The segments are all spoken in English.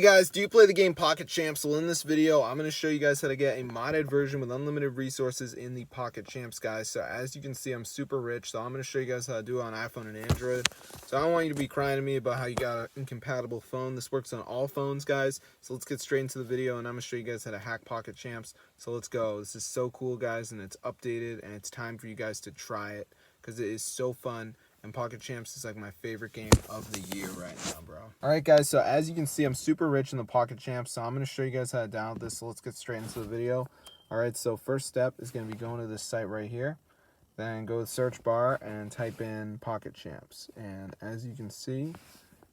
Hey guys, do you play the game Pocket Champs? Well, in this video, I'm going to show you guys how to get a modded version with unlimited resources in the Pocket Champs, guys. So as you can see, I'm super rich, so I'm going to show you guys how to do it on iPhone and Android. So I don't want you to be crying to me about how you got an incompatible phone. This works on all phones, guys. So let's get straight into the video, and I'm going to show you guys how to hack Pocket Champs. So let's go. This is so cool, guys, and it's updated, and it's time for you guys to try it because it is so fun. And Pocket Champs is like my favorite game of the year right now, bro. Alright guys, so as you can see, I'm super rich in the Pocket Champs, so I'm going to show you guys how to download this, so let's get straight into the video. Alright, so first step is going to be going to this site right here. Then go to the search bar and type in Pocket Champs. And as you can see,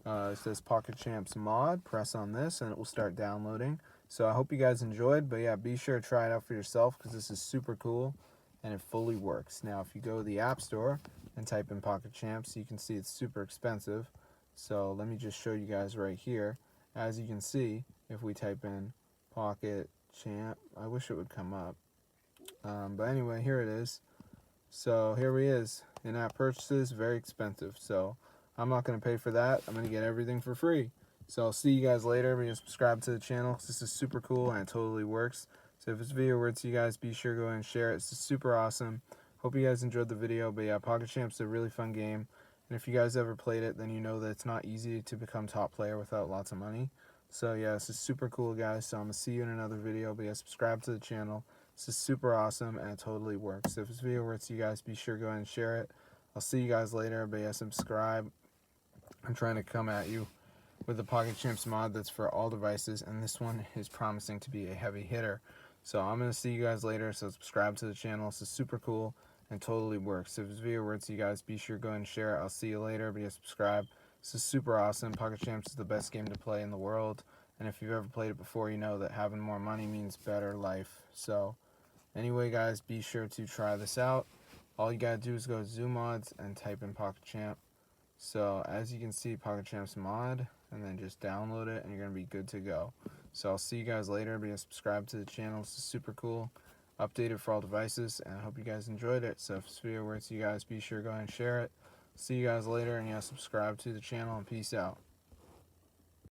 it says Pocket Champs mod. Press on this and it will start downloading. So I hope you guys enjoyed, but yeah, be sure to try it out for yourself because this is super cool and it fully works. Now if you go to the App Store and type in Pocket Champs, you can see it's super expensive. So let me just show you guys right here. As you can see, if we type in Pocket Champ, I wish it would come up. But anyway, here it is. So here he is. In-app purchases, very expensive. So I'm not going to pay for that. I'm going to get everything for free. So I'll see you guys later. Be subscribe to the channel because this is super cool and it totally works. So if this video works to you guys, be sure to go ahead and share it. This is super awesome. Hope you guys enjoyed the video. But yeah, Pocket Champs is a really fun game. And if you guys ever played it, then you know that it's not easy to become top player without lots of money. So yeah, this is super cool, guys. So I'm going to see you in another video. But yeah, subscribe to the channel. This is super awesome and it totally works. So if this video works to you guys, be sure to go ahead and share it. I'll see you guys later. But yeah, subscribe. I'm trying to come at you with the Pocket Champs mod that's for all devices. And this one is promising to be a heavy hitter. So I'm going to see you guys later. So subscribe to the channel. This is super cool and totally works. So if this video works to you guys, be sure to go ahead and share it. I'll see you later. But yeah, subscribe. This is super awesome. Pocket Champs is the best game to play in the world. And if you've ever played it before, you know that having more money means better life. So anyway, guys, be sure to try this out. All you gotta do is go to Zoo Mods and type in Pocket Champ. So as you can see, Pocket Champs mod, and then just download it, and you're gonna be good to go. So I'll see you guys later. Be subscribe to the channel. This is super cool. Updated for all devices, and I hope you guys enjoyed it. So if this video works, you guys be sure to go ahead and share it. See you guys later, and yeah, subscribe to the channel, and peace out.